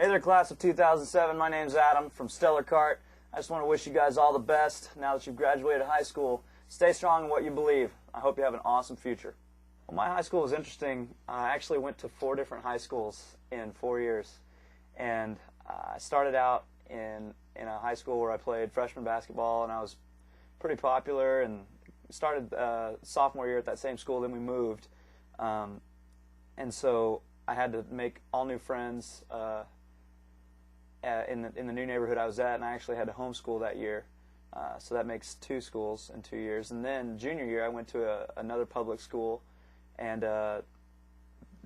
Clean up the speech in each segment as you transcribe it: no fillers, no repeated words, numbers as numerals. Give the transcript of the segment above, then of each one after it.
Hey there, class of 2007. My name's Adam from Stellar Kart. I just want to wish you guys all the best now that you've graduated high school. Stay strong in what you believe. I hope you have an awesome future. Well, my high school was interesting. I actually went to 4 different high schools in 4 years. And I started out in a high school where I played freshman basketball, and I was pretty popular, and started sophomore year at that same school. Then we moved. And so I had to make all new friends in the new neighborhood I was at, and I actually had to homeschool that year. So that makes 2 schools in 2 years. And then junior year I went to another public school and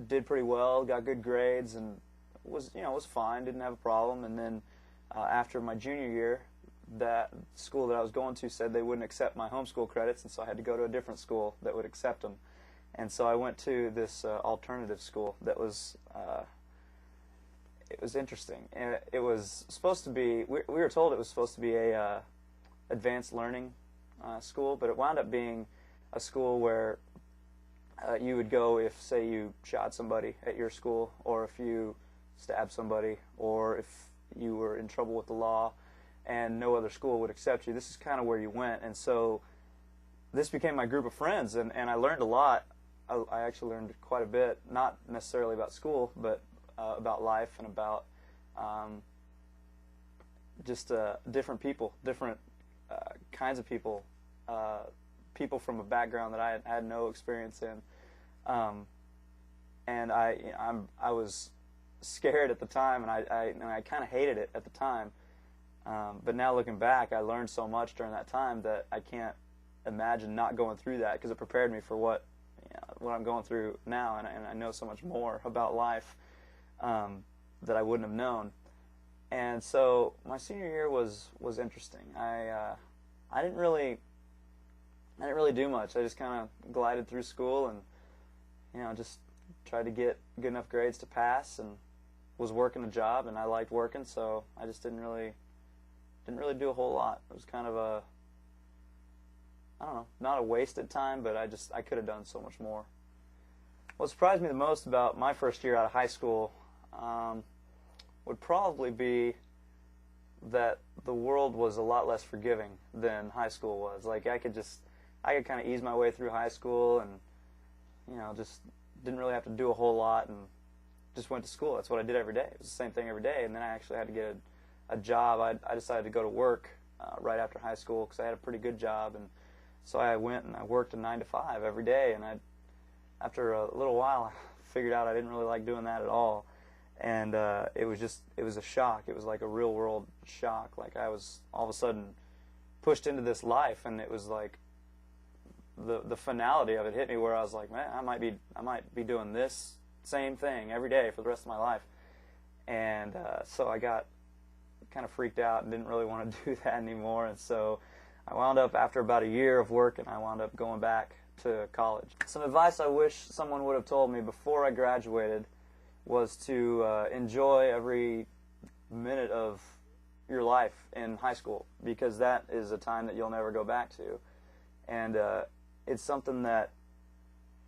did pretty well, got good grades, and was fine, didn't have a problem. And then after my junior year, that school that I was going to said they wouldn't accept my homeschool credits, and so I had to go to a different school that would accept them. And so I went to this alternative school that was it was interesting. And it was supposed to be, we were told it was supposed to be a advanced learning school, but it wound up being a school where you would go if, say, you shot somebody at your school, or if you stabbed somebody, or if you were in trouble with the law and no other school would accept you. This is kind of where you went. And so this became my group of friends, and I learned a lot. I actually learned quite a bit, not necessarily about school, but about life and about just different people, different kinds of people, people from a background that I had no experience in. And I was scared at the time, and I kind of hated it at the time. But now looking back, I learned so much during that time that I can't imagine not going through that, because it prepared me for what I'm going through now, and I know so much more about life that I wouldn't have known. And so my senior year was interesting. I didn't really do much. I just kind of glided through school, and just tried to get good enough grades to pass, and was working a job, and I liked working, so I just didn't really do a whole lot. It was kind of a, I don't know, not a wasted time, but I could have done so much more. What surprised me the most about my first year out of high school would probably be that the world was a lot less forgiving than high school was. Like, I could kind of ease my way through high school, and just didn't really have to do a whole lot, and just went to school. That's what I did every day. It was the same thing every day. And then I actually had to get a job. I decided to go to work right after high school, because I had a pretty good job, and so I went and I worked a 9 to 5 every day. And after a little while, I figured out I didn't really like doing that at all. And it was a shock. It was like a real world shock. Like, I was all of a sudden pushed into this life, and it was like the finality of it hit me, where I was like, man, I might be doing this same thing every day for the rest of my life. And so I got kind of freaked out and didn't really want to do that anymore. And so I wound up, after about a year of work, and I wound up going back to college. Some advice I wish someone would have told me before I graduated was to enjoy every minute of your life in high school, because that is a time that you'll never go back to. And it's something that,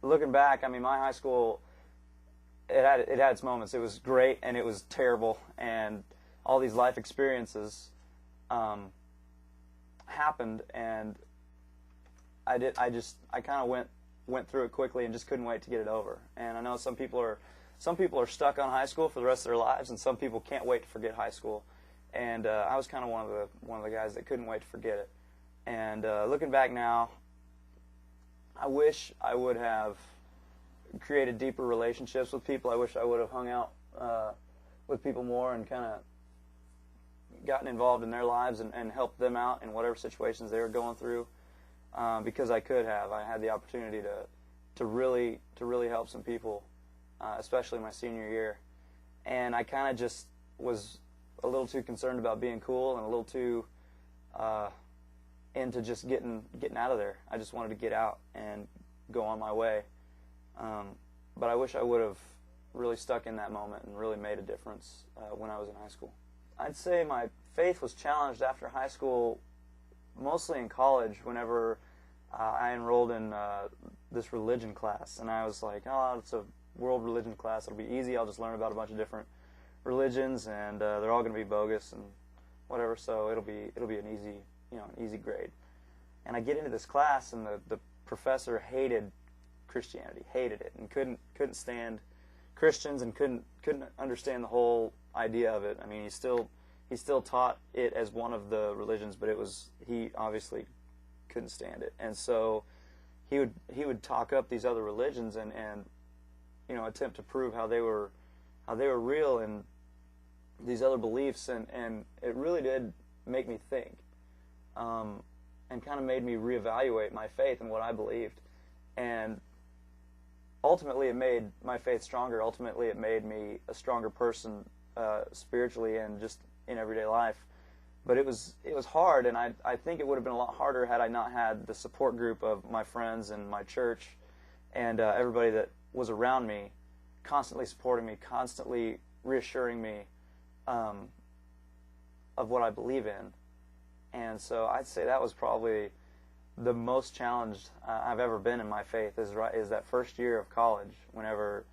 looking back, I mean, my high school, it had its moments. It was great, and it was terrible, and all these life experiences happened, and I kind of went through it quickly and just couldn't wait to get it over. And I know some people are stuck on high school for the rest of their lives, and some people can't wait to forget high school. And I was kind of one of the guys that couldn't wait to forget it. And looking back now, I wish I would have created deeper relationships with people. I wish I would have hung out with people more, and kind of gotten involved in their lives, and helped them out in whatever situations they were going through, because I could have. I had the opportunity to really help some people, especially my senior year. And I kind of just was a little too concerned about being cool, and a little too into just getting out of there. I just wanted to get out and go on my way. But I wish I would have really stuck in that moment and really made a difference when I was in high school. I'd say my faith was challenged after high school, mostly in college, whenever I enrolled in this religion class. And I was like, oh, it's a world religion class. It'll be easy. I'll just learn about a bunch of different religions, and they're all going to be bogus and whatever. So it'll be an easy grade. And I get into this class, and the professor hated Christianity, hated it, and couldn't stand Christians, and couldn't understand the whole idea of it. I mean, he still taught it as one of the religions, but he obviously couldn't stand it. And so he would talk up these other religions and attempt to prove how they were real, and these other beliefs, and it really did make me think, and kind of made me reevaluate my faith and what I believed. And ultimately it made my faith stronger. Ultimately it made me a stronger person spiritually and just in everyday life. But it was hard, and I think it would have been a lot harder had I not had the support group of my friends and my church and everybody that was around me, constantly supporting me, constantly reassuring me of what I believe in. And so I'd say that was probably the most challenged I've ever been in my faith, is that first year of college, whenever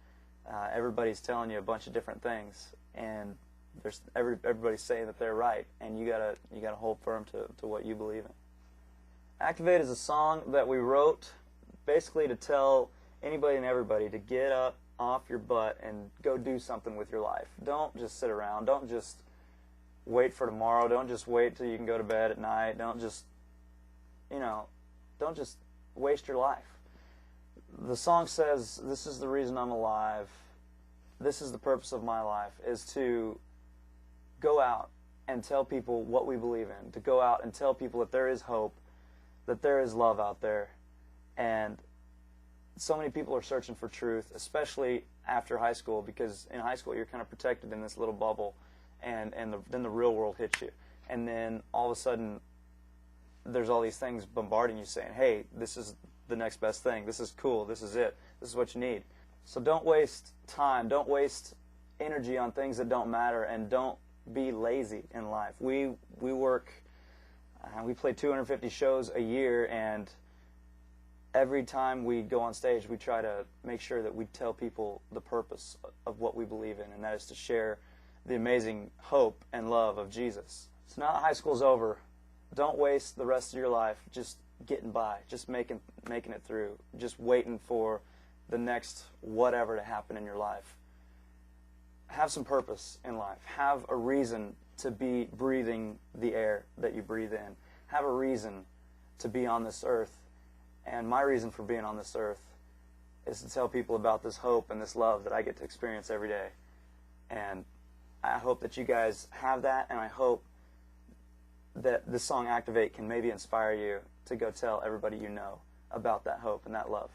everybody's telling you a bunch of different things, and there's everybody's saying that they're right, and you gotta hold firm to what you believe in. Activate is a song that we wrote basically to tell anybody and everybody to get up off your butt and go do something with your life. Don't just sit around. Don't just wait for tomorrow. Don't just wait till you can go to bed at night. Don't just waste your life. The song says, this is the reason I'm alive. This is the purpose of my life, is to go out and tell people what we believe in, to go out and tell people that there is hope, that there is love out there. And so many people are searching for truth, especially after high school, because in high school you're kind of protected in this little bubble, and then the real world hits you. And then all of a sudden there's all these things bombarding you saying, hey, this is the next best thing, this is cool, this is it, this is what you need. So don't waste time, don't waste energy on things that don't matter, and don't be lazy in life. We work, we play 250 shows a year, and every time we go on stage we try to make sure that we tell people the purpose of what we believe in, and that is to share the amazing hope and love of Jesus. So now that high school's over, don't waste the rest of your life just getting by, just making it through, just waiting for the next whatever to happen in your life. Have some purpose in life. Have a reason to be breathing the air that you breathe in. Have a reason to be on this earth. And my reason for being on this earth is to tell people about this hope and this love that I get to experience every day. And I hope that you guys have that, and I hope that this song Activate can maybe inspire you to go tell everybody you know about that hope and that love.